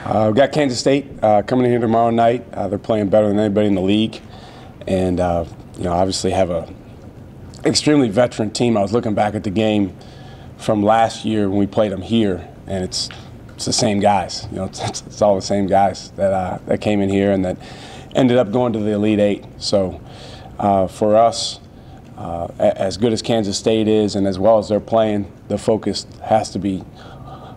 We've got Kansas State coming in here tomorrow night. They're playing better than anybody in the league, and obviously have a extremely veteran team. I was looking back at the game from last year when we played them here, and it's the same guys. It's all the same guys that came in here and that ended up going to the Elite Eight. So for us, as good as Kansas State is, and as well as they're playing, the focus has to be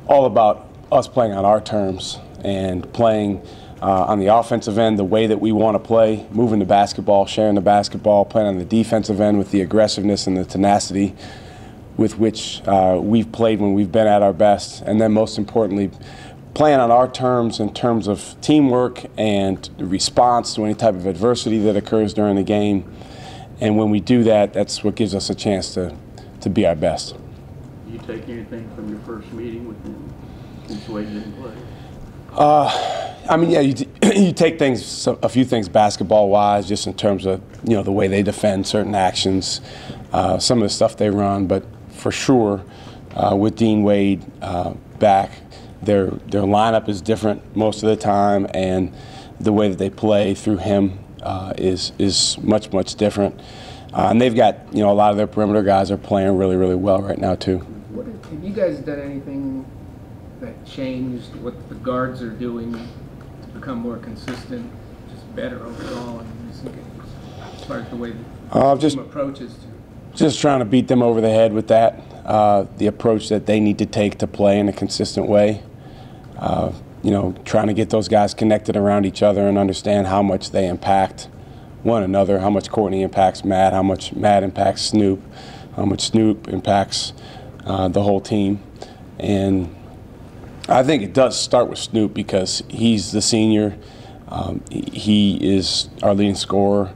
all about us playing on our terms and playing on the offensive end the way that we want to play, moving the basketball, sharing the basketball, playing on the defensive end with the aggressiveness and the tenacity with which we've played when we've been at our best, and then most importantly, playing on our terms in terms of teamwork and response to any type of adversity that occurs during the game. And when we do that, that's what gives us a chance to be our best. Do you take anything from your first meeting with him since Wade didn't play? You take a few things basketball-wise, just in terms of the way they defend certain actions, some of the stuff they run. But for sure, with Dean Wade back, their lineup is different most of the time, and the way that they play through him is much different. And they've got a lot of their perimeter guys are playing really well right now too. Have you guys done anything that changed what the guards are doing to become more consistent, just better overall in recent games, as far as the way the team approaches to? Just trying to beat them over the head with that, the approach that they need to take to play in a consistent way. Trying to get those guys connected around each other and understand how much they impact one another, how much Courtney impacts Matt, how much Matt impacts Snoop, how much Snoop impacts the whole team. And I think it does start with Snoop because he's the senior. He is our leading scorer.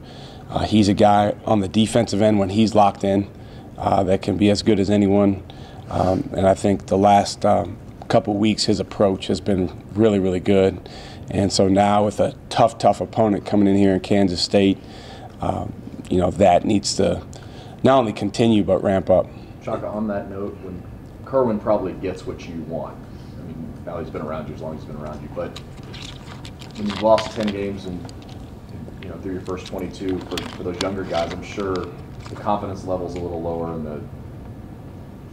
He's a guy on the defensive end when he's locked in that can be as good as anyone. And I think the last couple weeks his approach has been really good. And so now with a tough opponent coming in here in Kansas State, that needs to not only continue but ramp up. Shaka, on that note, when Kerwin probably gets what you want, I mean, now he's been around you as long as he's been around you, but when you've lost 10 games and through your first 22, for those younger guys, I'm sure the confidence level's a little lower. And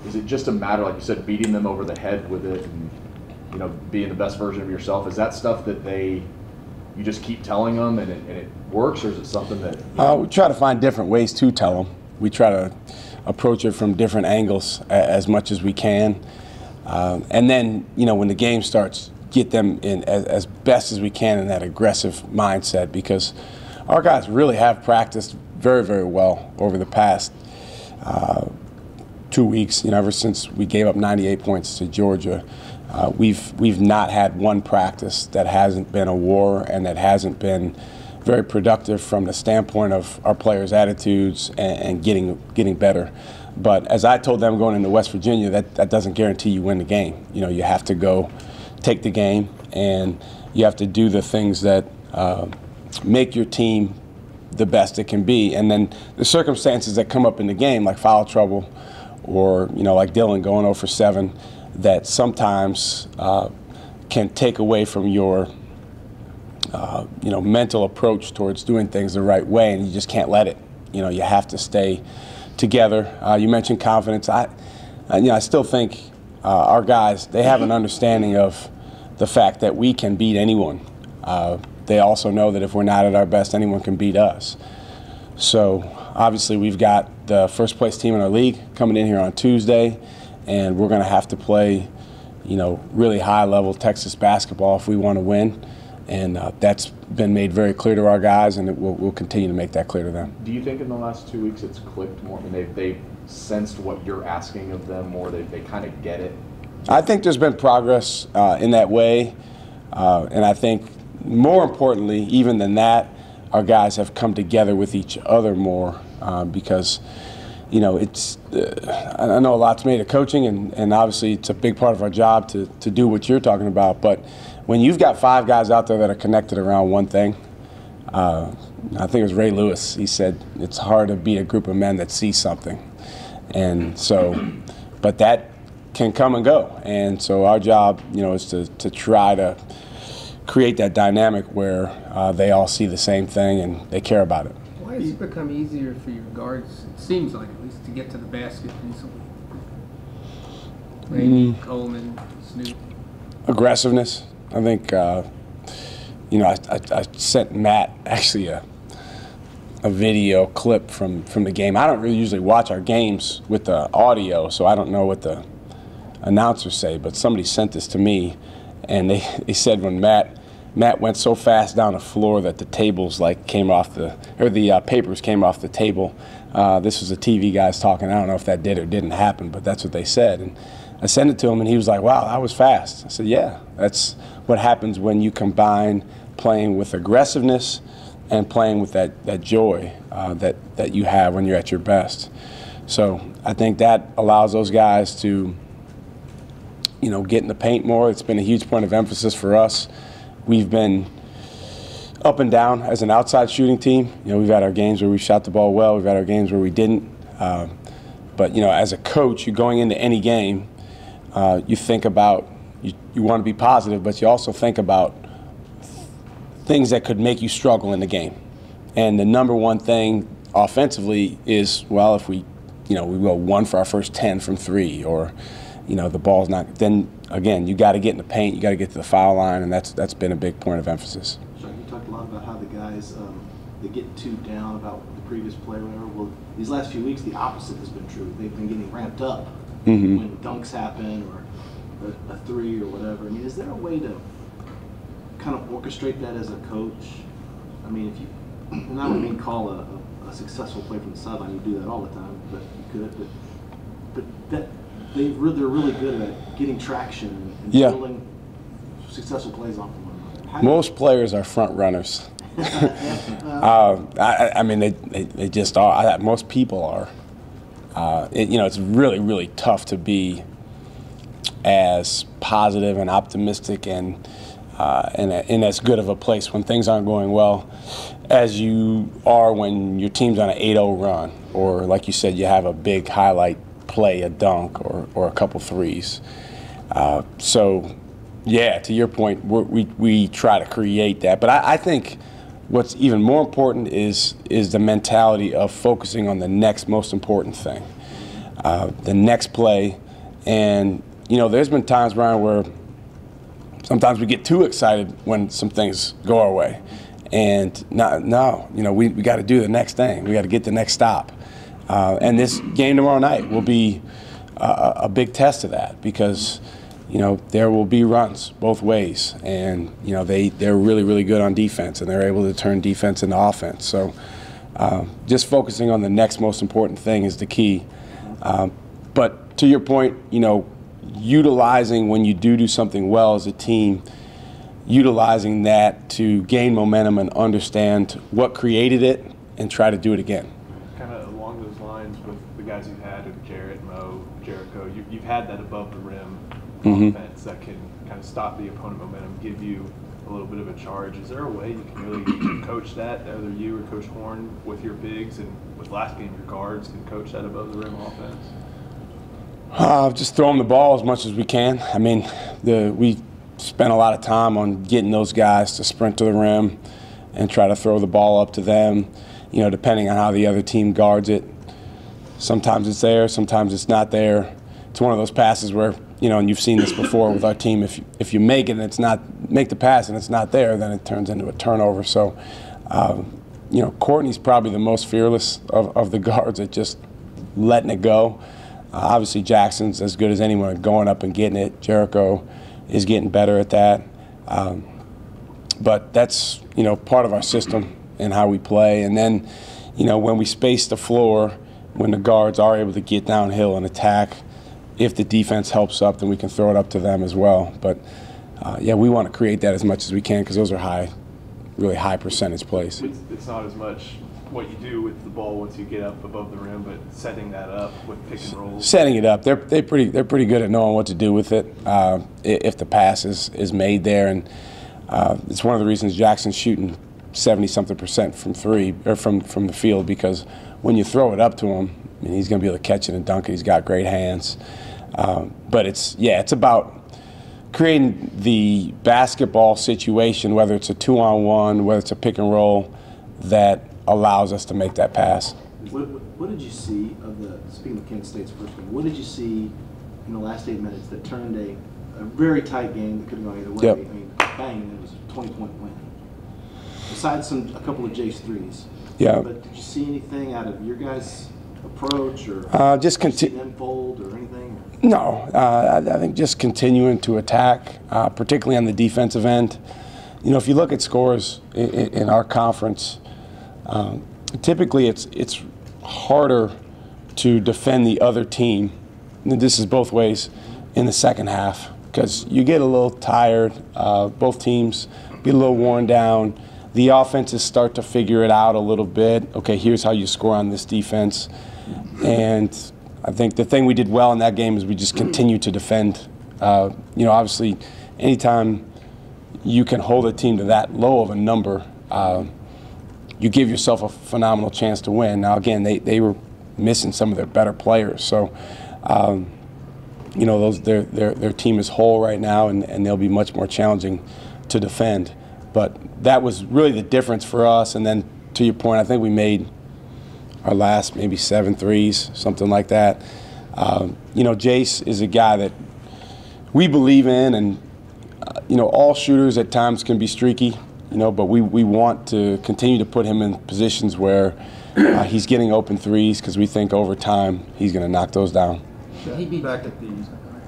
is it just a matter, like you said, beating them over the head with it and being the best version of yourself? Is that stuff that you just keep telling them and it works, or is it something that? We try to find different ways to tell them. We try to approach it from different angles as much as we can. And then, when the game starts, get them in as best as we can in that aggressive mindset, because our guys really have practiced very well over the past 2 weeks. Ever since we gave up 98 points to Georgia, we've not had one practice that hasn't been a war and that hasn't been very productive from the standpoint of our players' attitudes and getting better. But as I told them going into West Virginia, that doesn't guarantee you win the game. You have to go take the game, and you have to do the things that make your team the best it can be. And then the circumstances that come up in the game, like foul trouble, or like Dylan going 0 for 7, that sometimes can take away from your mental approach towards doing things the right way, and you just can't let it. You have to stay together. You mentioned confidence. I still think our guys, they have an understanding of the fact that we can beat anyone. They also know that if we're not at our best, anyone can beat us. So obviously we've got the first place team in our league coming in here on Tuesday, and we're going to have to play, really high level Texas basketball if we want to win. And that's been made very clear to our guys, and we'll continue to make that clear to them. Do you think in the last 2 weeks it's clicked more? I mean, they've sensed what you're asking of them more? They kind of get it? I think there's been progress in that way. And I think more importantly, even than that, our guys have come together with each other more because, it's I know a lot's made of coaching, and obviously it's a big part of our job to do what you're talking about. But when you've got 5 guys out there that are connected around one thing, I think it was Ray Lewis, he said it's hard to beat a group of men that see something. And so, but that can come and go. And so our job, is to try to create that dynamic where they all see the same thing and they care about it. Why has it become easier for your guards, it seems like at least, to get to the basket recently? Maybe Coleman, Snoop. Aggressiveness. I think, I sent Matt actually a video clip from the game. I don't really usually watch our games with the audio, so I don't know what the announcers say, but somebody sent this to me, and they said when Matt went so fast down the floor that the tables came off the papers came off the table. This was the TV guys talking. I don't know if that did or didn't happen, but that's what they said. And I sent it to him, and he was like, "Wow, that was fast." I said, "Yeah, that's what happens when you combine playing with aggressiveness and playing with that joy that you have when you're at your best." So I think that allows those guys to, get in the paint more. It's been a huge point of emphasis for us. We've been up and down as an outside shooting team. We've had our games where we shot the ball well. We've had our games where we didn't. But as a coach, you're going into any game, you think about, you want to be positive, but you also think about things that could make you struggle in the game. And the number one thing offensively is, well, if we go 1 for our first 10 from 3, or the ball's not, then again, you got to get in the paint, you got to get to the foul line, and that's been a big point of emphasis. Shaka, you talked a lot about how the guys they get too down about the previous play or whatever. Well, these last few weeks, the opposite has been true. They've been getting ramped up when dunks happen or a 3 or whatever. I mean, is there a way to kind of orchestrate that as a coach? I mean, if you, and I don't mean call a successful play from the sideline, you do that all the time, but you could, but that they're really good at getting traction and building successful plays off of one another. Most players are front runners. I mean, they just are. Most people are. It's really, really tough to be as positive and optimistic and in as good of a place when things aren't going well as you are when your team's on an 8-0 run, or like you said, you have a big highlight play, a dunk or a couple threes. So, yeah, to your point, we try to create that. But I think what's even more important is the mentality of focusing on the next most important thing, the next play. And, there's been times, Ryan, where sometimes we get too excited when some things go our way. And we got to do the next thing. We got to get the next stop. And this game tomorrow night will be a big test of that, because, there will be runs both ways. And, they're really, really good on defense, and they're able to turn defense into offense. So just focusing on the next most important thing is the key. But to your point, utilizing when you do something well as a team, utilizing that to gain momentum and understand what created it and try to do it again. Kind of along those lines with the guys you've had, Jarrett, Mo, Jericho, you've had that above the rim offense that can kind of stop the opponent momentum, give you a little bit of a charge. Is there a way you can really coach that, either you or Coach Horn, with your bigs, and with last game your guards can coach that above the rim offense? Just throw them the ball as much as we can. I mean, we spent a lot of time on getting those guys to sprint to the rim and try to throw the ball up to them, depending on how the other team guards it. Sometimes it's there, sometimes it's not there. It's one of those passes where, and you've seen this before with our team, if you make it and make the pass and it's not there, then it turns into a turnover. So, Courtney's probably the most fearless of the guards at just letting it go. Obviously, Jackson's as good as anyone at going up and getting it. Jericho is getting better at that. But that's, part of our system and how we play. And then, when we space the floor, when the guards are able to get downhill and attack, if the defense helps up, then we can throw it up to them as well. But, we want to create that as much as we can, because those are really high percentage plays. It's not as much what you do with the ball once you get up above the rim, but setting that up with pick and rolls. Setting it up, they're pretty good at knowing what to do with it if the pass is made there, and it's one of the reasons Jackson's shooting 70-something% from 3 or from the field, because when you throw it up to him, he's going to be able to catch it and dunk it. He's got great hands, but it's about creating the basketball situation, whether it's a 2-on-1, whether it's a pick and roll, that allows us to make that pass. What did you see of speaking of Kent State's first game, what did you see in the last 8 minutes that turned a very tight game that could have gone either way? Yep. I mean, bang, it was a 20-point win. Besides a couple of Jace threes. Yeah. But did you see anything out of your guys' approach or just them fold or anything? No, I think just continuing to attack, particularly on the defensive end. You know, if you look at scores in our conference, typically it's harder to defend the other team. And this is both ways in the second half because you get a little tired. Both teams get a little worn down. The offenses start to figure it out a little bit. Okay, here's how you score on this defense. And I think the thing we did well in that game is we just continued to defend. You know, obviously, anytime you can hold a team to that low of a number, you give yourself a phenomenal chance to win. Now, again, they were missing some of their better players. So, you know, their team is whole right now, and they'll be much more challenging to defend. But that was really the difference for us. And then, to your point, I think we made our last maybe 7 threes, something like that. You know, Jace is a guy that we believe in, and you know, all shooters at times can be streaky, you know, but we want to continue to put him in positions where he's getting open threes because we think over time he's going to knock those down.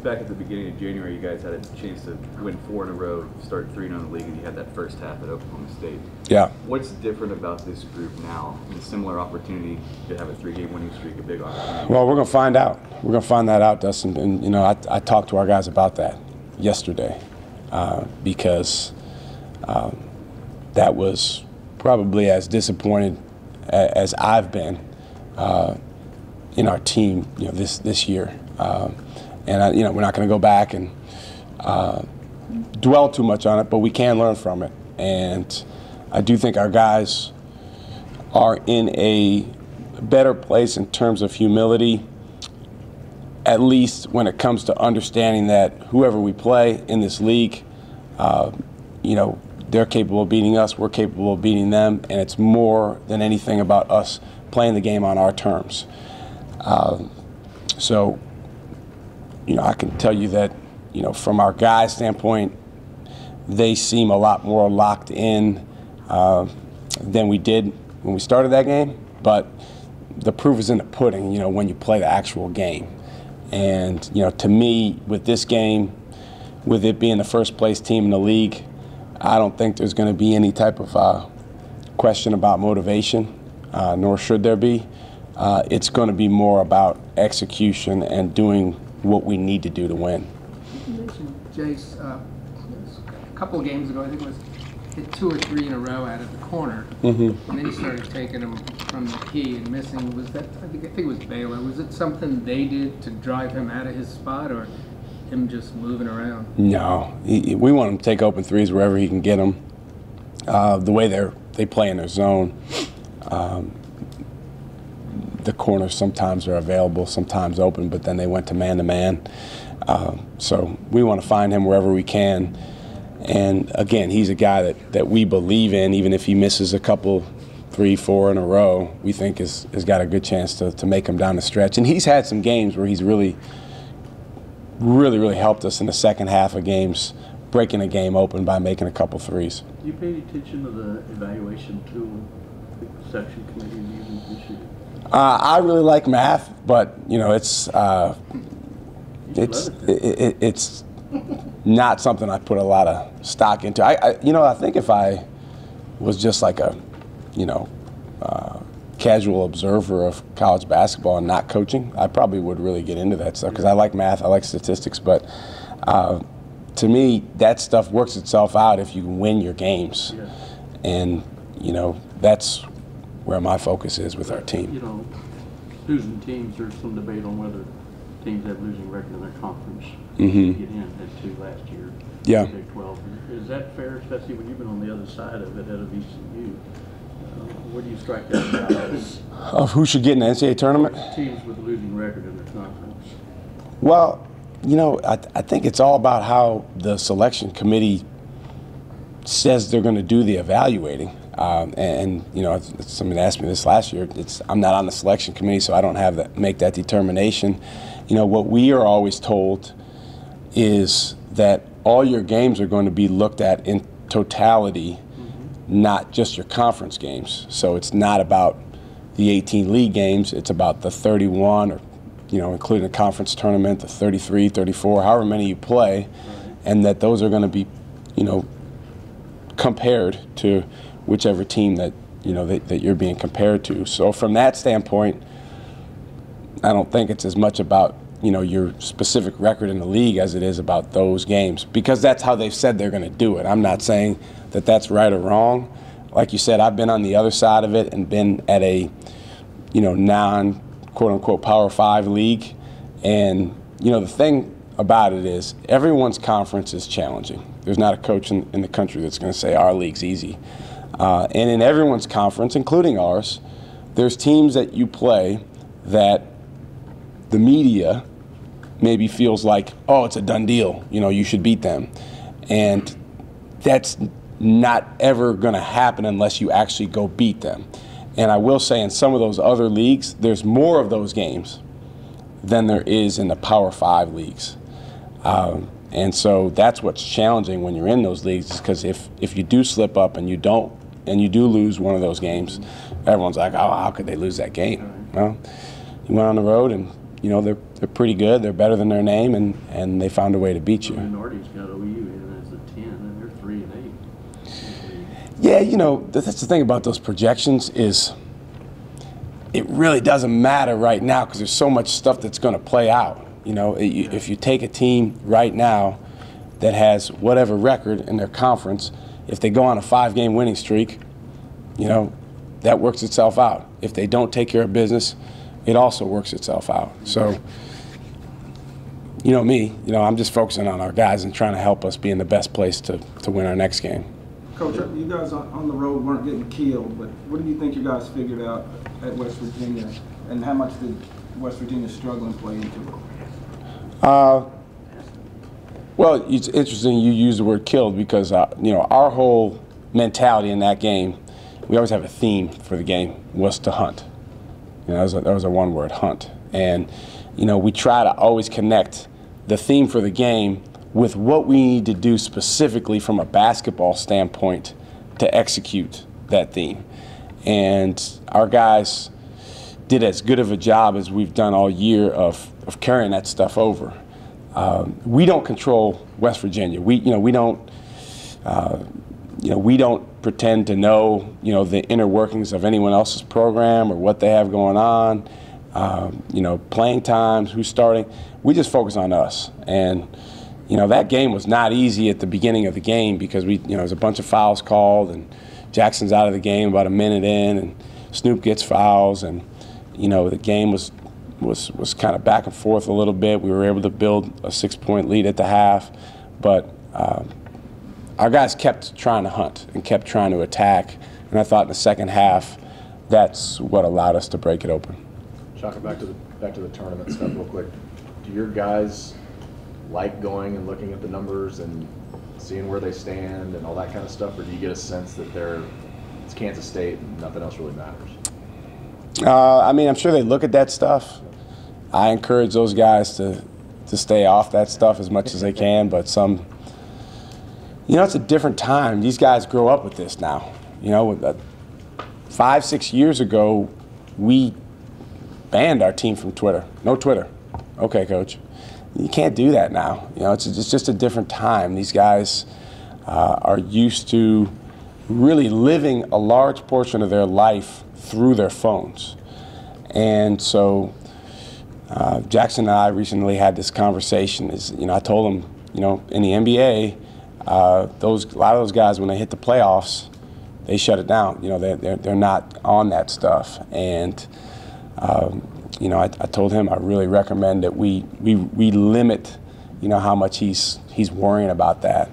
Back at the beginning of January, you guys had a chance to win 4 in a row, start 3-0 in the league, and you had that first half at Oklahoma State. Yeah. What's different about this group now? I mean, a similar opportunity to have a 3-game winning streak, a big opportunity. Well, we're going to find out. We're going to find that out, Dustin. And, you know, I talked to our guys about that yesterday because that was probably as disappointed as I've been in our team, you know, this year. And you know, we're not going to go back and dwell too much on it, but we can learn from it. And I do think our guys are in a better place in terms of humility, at least when it comes to understanding that whoever we play in this league, you know, they're capable of beating us, we're capable of beating them, and it's more than anything about us playing the game on our terms. So, you know, I can tell you that, you know, from our guys' standpoint, they seem a lot more locked in than we did when we started that game. But the proof is in the pudding, you know, when you play the actual game. And, you know, to me, with this game, with it being the first place team in the league, I don't think there's going to be any type of question about motivation, nor should there be. It's going to be more about execution and doing what we need to do to win. You mentioned Jace a couple of games ago, I think it was hit 2 or 3 in a row out of the corner, and then he started taking them from the key and missing. Was that, I think it was Baylor, was it something they did to drive him out of his spot, or him just moving around? No, we want him to take open threes wherever he can get them. The way they play in their zone, the corners sometimes are available, sometimes open, but then they went to man-to-man. So we want to find him wherever we can. And, again, he's a guy that we believe in, even if he misses a couple, 3, 4 in a row, we think has got a good chance to make him down the stretch. And he's had some games where he's really helped us in the second half of games, breaking a game open by making a couple threes. Do you pay attention to the evaluation tool the section committee is using this year? I really like math, but you know it's not something I put a lot of stock into. I think if I was just like a casual observer of college basketball and not coaching, I probably would really get into that stuff because I like math, I like statistics, but to me that stuff works itself out if you win your games, and you know that's where my focus is with our team. You know, losing teams, there's some debate on whether teams have losing record in their conference. Get in, had 2 last year. Yeah. Big 12. Is that fair, especially when you've been on the other side of it out of ECU? Where do you strike that balance? Of who should get in the NCAA tournament? Teams with a losing record in their conference. Well, You know, I think it's all about how the selection committee says they're going to do the evaluating. And you know, somebody asked me this last year. I'm not on the selection committee, so I don't have that make that determination. You know, what we are always told is that all your games are going to be looked at in totality, not just your conference games. So it's not about the 18 league games. It's about the 31, or you know, including the conference tournament, the 33, 34, however many you play, and that those are going to be, you know, compared to whichever team that, you know, that you're being compared to. So from that standpoint, I don't think it's as much about, you know, your specific record in the league as it is about those games, because that's how they've said they're going to do it. I'm not saying that that's right or wrong. Like you said, I've been on the other side of it and been at a, you know, non-quote-unquote Power 5 league. And, you know, the thing about it is everyone's conference is challenging. There's not a coach in the country that's going to say our league's easy. And in everyone's conference, including ours, there's teams that you play that the media maybe feels like, oh, it's a done deal, you know, you should beat them. And that's not ever going to happen unless you actually go beat them. And I will say in some of those other leagues, there's more of those games than there is in the Power 5 leagues. And so that's what's challenging when you're in those leagues, is because if you do slip up and you do lose one of those games, everyone's like, oh, how could they lose that game? Well, you went on the road and, you know, they're pretty good. They're better than their name, and they found a way to beat you. Minority's got OU in as a 10, and they're 3-8. Yeah, you know, that's the thing about those projections is it really doesn't matter right now because there's so much stuff that's going to play out. You know, if you take a team right now that has whatever record in their conference, if they go on a 5-game winning streak, you know, that works itself out. If they don't take care of business, it also works itself out. So, you know me, you know, I'm just focusing on our guys and trying to help us be in the best place to win our next game. Coach, you guys on the road weren't getting killed, but what do you think you guys figured out at West Virginia, and how much did West Virginia's struggling play into it? Well, it's interesting you use the word killed because, you know, our whole mentality in that game, we always have a theme for the game, was to hunt. You know, that was a one-word, hunt. And, you know, we try to always connect the theme for the game with what we need to do specifically from a basketball standpoint to execute that theme. And our guys did as good of a job as we've done all year of carrying that stuff over. We don't control West Virginia. We don't pretend to know, you know, the inner workings of anyone else's program or what they have going on. You know, playing times, who's starting. We just focus on us. And you know, that game was not easy at the beginning of the game because there's a bunch of fouls called, and Jackson's out of the game about a minute in, and Snoop gets fouls, and you know, the game was kind of back and forth a little bit. We were able to build a 6-point lead at the half, but our guys kept trying to hunt and kept trying to attack, and I thought in the second half that's what allowed us to break it open. Shaka, back to the tournament stuff real quick. Do your guys like going and looking at the numbers and seeing where they stand and all that kind of stuff, or do you get a sense that it's Kansas State and nothing else really matters? I mean, I'm sure they look at that stuff. I encourage those guys to stay off that stuff as much as they can, but some, you know, it's a different time. These guys grow up with this now. You know, 5-6 years ago, we banned our team from Twitter. No Twitter. Okay, coach. You can't do that now. You know, it's just a different time. These guys are used to really living a large portion of their life through their phones. And so Jackson and I recently had this conversation. You know, I told him, you know, in the NBA, a lot of those guys, when they hit the playoffs, they shut it down. You know, they're not on that stuff. And you know, I told him I really recommend that we limit, you know, how much he's worrying about that.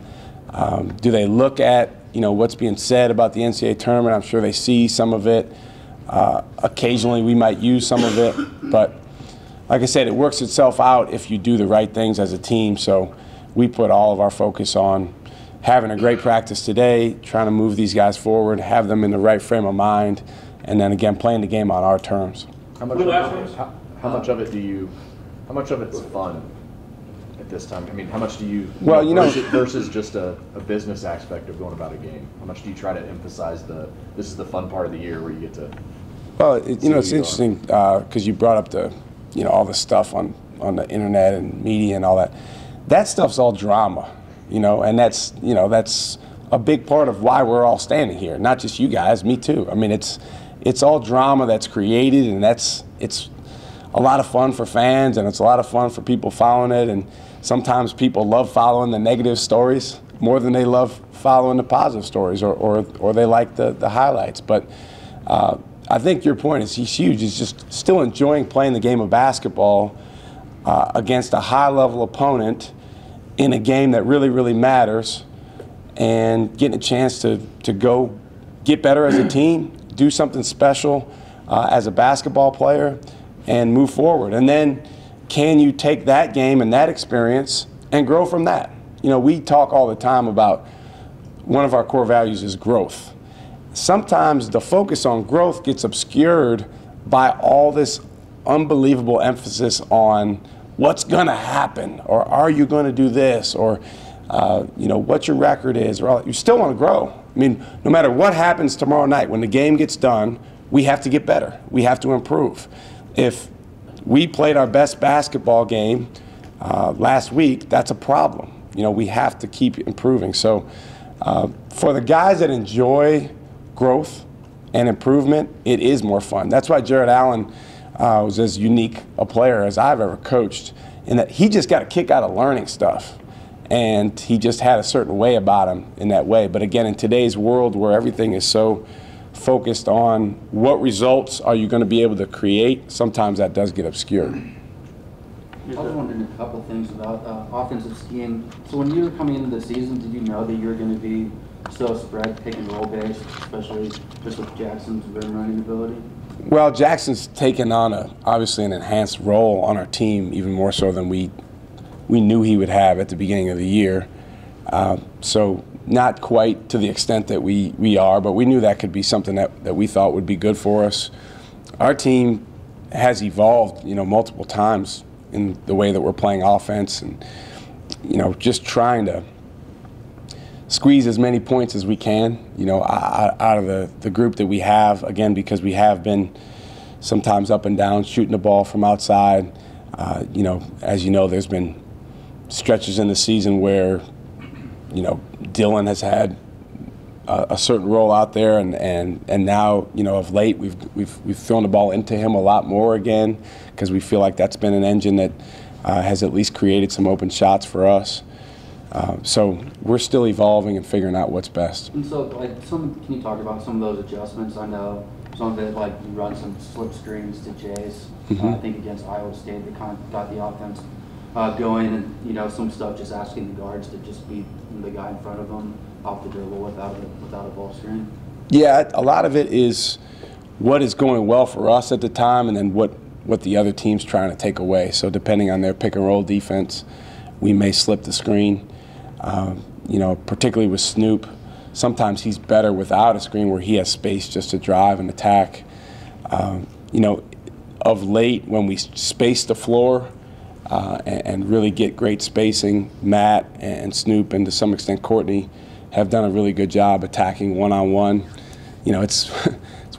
Do they look at, you know, what's being said about the NCAA tournament? I'm sure they see some of it. Occasionally we might use some of it, but like I said, it works itself out if you do the right things as a team. So we put all of our focus on having a great practice today, trying to move these guys forward, have them in the right frame of mind, and then again playing the game on our terms. How much of it's fun at this time? I mean, how much do you, versus just a business aspect of going about a game? How much do you try to emphasize this is the fun part of the year where you get to? Well, it's interesting because you brought up all the stuff on the internet and media and all that. That stuff's all drama, and that's a big part of why we're all standing here. Not just you guys, me too. I mean, it's all drama that's created, and it's a lot of fun for fans, and it's a lot of fun for people following it. And sometimes people love following the negative stories more than they love following the positive stories, or they like the highlights. But I think your point is huge. It's just still enjoying playing the game of basketball against a high-level opponent in a game that really, really matters, and getting a chance to go get better as a team, do something special as a basketball player, and move forward. And then can you take that game and that experience and grow from that? We talk all the time about one of our core values is growth. Sometimes the focus on growth gets obscured by all this unbelievable emphasis on what's going to happen, or are you going to do this, or what your record is. Or you still want to grow. I mean, no matter what happens tomorrow night, when the game gets done, we have to get better. We have to improve. If we played our best basketball game last week, that's a problem. We have to keep improving. So for the guys that enjoy growth and improvement, it is more fun. That's why Jared Allen was as unique a player as I've ever coached, in that he just got a kick out of learning stuff. And he just had a certain way about him in that way. But again, in today's world where everything is so focused on what results are you going to be able to create, sometimes that does get obscured. I was wondering a couple things about offensive scheme. So when you were coming into the season, did you know that you were going to be so spread, pick and roll based, especially just with Jackson's rim running ability? Well, Jackson's taken on obviously an enhanced role on our team, even more so than we knew he would have at the beginning of the year. So not quite to the extent that we are, but we knew that could be something that we thought would be good for us. Our team has evolved, multiple times in the way that we're playing offense, and just trying to squeeze as many points as we can, out of the group that we have, again, because we have been sometimes up and down, shooting the ball from outside. As you know, there's been stretches in the season where, Dylan has had a certain role out there, and now, of late, we've thrown the ball into him a lot more again, because we feel like that's been an engine that has at least created some open shots for us. So we're still evolving and figuring out what's best. And so, can you talk about some of those adjustments? I know some of it, you run some slip screens to Jace. I think against Iowa State, they kind of got the offense going, and some stuff just asking the guards to just beat the guy in front of them off the dribble without a ball screen. Yeah, a lot of it is what is going well for us at the time, and then what the other team's trying to take away. So depending on their pick and roll defense, we may slip the screen. Particularly with Snoop, sometimes he's better without a screen where he has space just to drive and attack. Of late, when we space the floor and really get great spacing, Matt and Snoop, and to some extent Courtney, have done a really good job attacking one-on-one. It's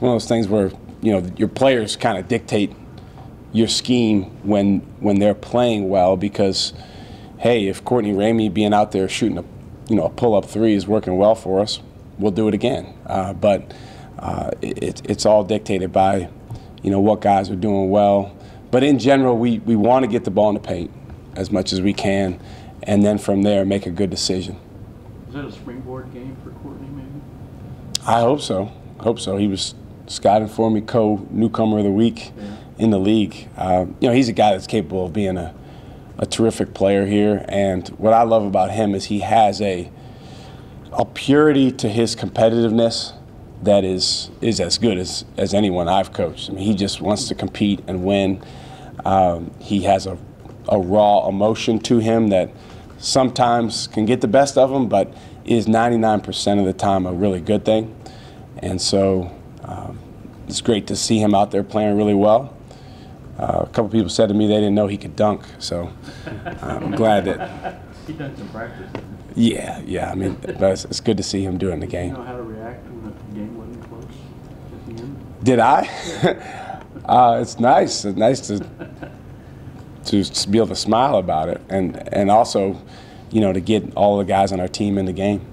it's one of those things where your players kind of dictate your scheme when they're playing well, because hey, if Courtney Ramey being out there shooting a pull-up three is working well for us, we'll do it again. But it's all dictated by what guys are doing well. But in general, we want to get the ball in the paint as much as we can, and then from there make a good decision. Is that a springboard game for Courtney, maybe? I hope so. He was scouted for me, co-newcomer of the week in the league. He's a guy that's capable of being a terrific player here, and what I love about him is he has a purity to his competitiveness that is as good as anyone I've coached. I mean, he just wants to compete and win. He has a raw emotion to him that sometimes can get the best of him, but is 99% of the time a really good thing. And so it's great to see him out there playing really well. A couple people said to me they didn't know he could dunk, so I'm glad that. He done some practice. Yeah. I mean, but it's good to see him doing the You game. know how to react when the game wasn't close at the end? Did I? It's nice. It's nice to be able to smile about it, and also, you know, to get all the guys on our team in the game.